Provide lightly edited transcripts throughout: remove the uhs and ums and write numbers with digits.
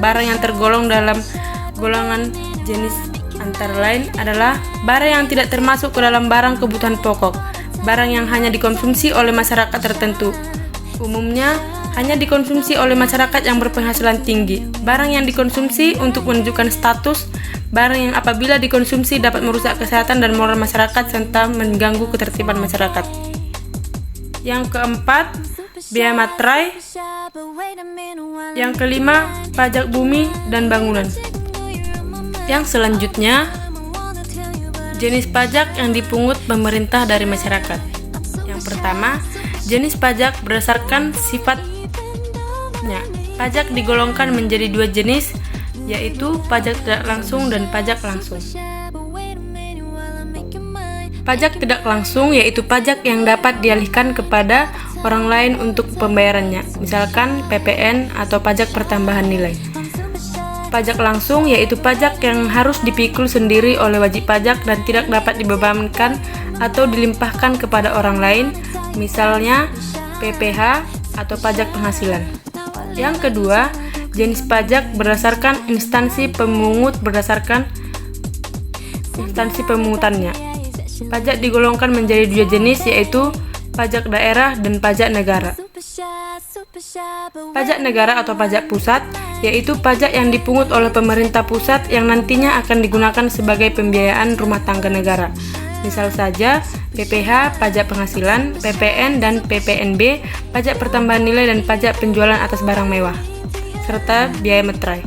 Barang yang tergolong dalam golongan jenis antara lain adalah barang yang tidak termasuk ke dalam barang kebutuhan pokok, barang yang hanya dikonsumsi oleh masyarakat tertentu, umumnya hanya dikonsumsi oleh masyarakat yang berpenghasilan tinggi, barang yang dikonsumsi untuk menunjukkan status, barang yang apabila dikonsumsi dapat merusak kesehatan dan moral masyarakat serta mengganggu ketertiban masyarakat. Yang keempat, biaya materai. Yang kelima, pajak bumi dan bangunan. Yang selanjutnya, jenis pajak yang dipungut pemerintah dari masyarakat. Yang pertama, jenis pajak berdasarkan sifatnya. Pajak digolongkan menjadi dua jenis, yaitu pajak tidak langsung dan pajak langsung. Pajak tidak langsung yaitu pajak yang dapat dialihkan kepada orang lain untuk pembayarannya, misalkan PPN atau pajak pertambahan nilai. Pajak langsung yaitu pajak yang harus dipikul sendiri oleh wajib pajak dan tidak dapat dibebankan atau dilimpahkan kepada orang lain, misalnya PPh atau pajak penghasilan. Yang kedua, jenis pajak berdasarkan instansi pemungut berdasarkan instansi pemungutannya. Pajak digolongkan menjadi dua jenis, yaitu pajak daerah dan pajak negara. Pajak negara atau pajak pusat yaitu pajak yang dipungut oleh pemerintah pusat yang nantinya akan digunakan sebagai pembiayaan rumah tangga negara. Misal saja PPh, pajak penghasilan, PPN dan PPNB, pajak pertambahan nilai dan pajak penjualan atas barang mewah, serta biaya materai.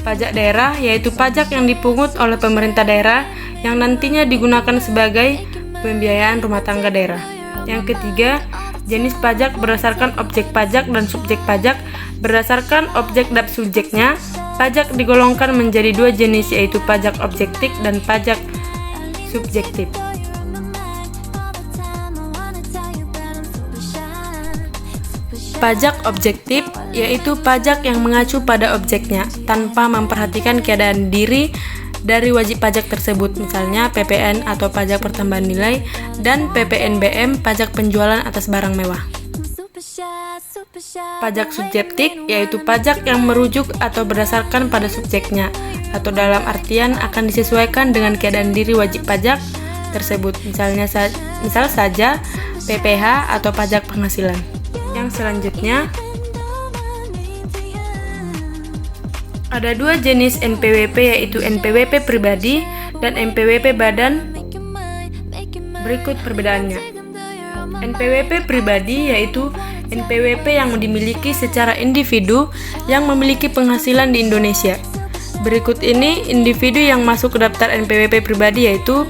Pajak daerah yaitu pajak yang dipungut oleh pemerintah daerah yang nantinya digunakan sebagai pembiayaan rumah tangga daerah. Yang ketiga, jenis pajak berdasarkan objek pajak dan subjek pajak. Berdasarkan objek dan subjeknya, pajak digolongkan menjadi dua jenis, yaitu pajak objektif dan pajak subjektif. Pajak objektif yaitu pajak yang mengacu pada objeknya tanpa memperhatikan keadaan diri dari wajib pajak tersebut, misalnya PPN atau pajak pertambahan nilai dan PPNBM, pajak penjualan atas barang mewah. Pajak subjektif yaitu pajak yang merujuk atau berdasarkan pada subjeknya atau dalam artian akan disesuaikan dengan keadaan diri wajib pajak tersebut, misal saja PPh atau pajak penghasilan. Yang selanjutnya, ada dua jenis NPWP yaitu NPWP pribadi dan NPWP badan. Berikut perbedaannya. NPWP pribadi yaitu NPWP yang dimiliki secara individu yang memiliki penghasilan di Indonesia. Berikut ini individu yang masuk ke daftar NPWP pribadi yaitu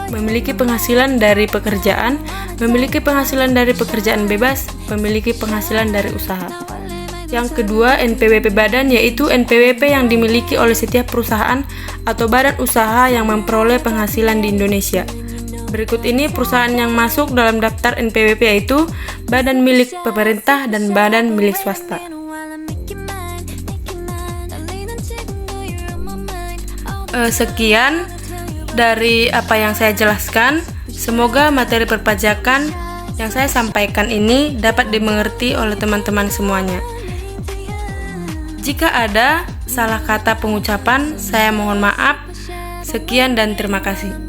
memiliki penghasilan dari pekerjaan, memiliki penghasilan dari pekerjaan bebas, memiliki penghasilan dari usaha. Yang kedua, NPWP badan yaitu NPWP yang dimiliki oleh setiap perusahaan atau badan usaha yang memperoleh penghasilan di Indonesia. Berikut ini perusahaan yang masuk dalam daftar NPWP yaitu badan milik pemerintah dan badan milik swasta. Sekian dari apa yang saya jelaskan. Semoga materi perpajakan yang saya sampaikan ini dapat dimengerti oleh teman-teman semuanya. Jika ada salah kata pengucapan, saya mohon maaf. Sekian dan terima kasih.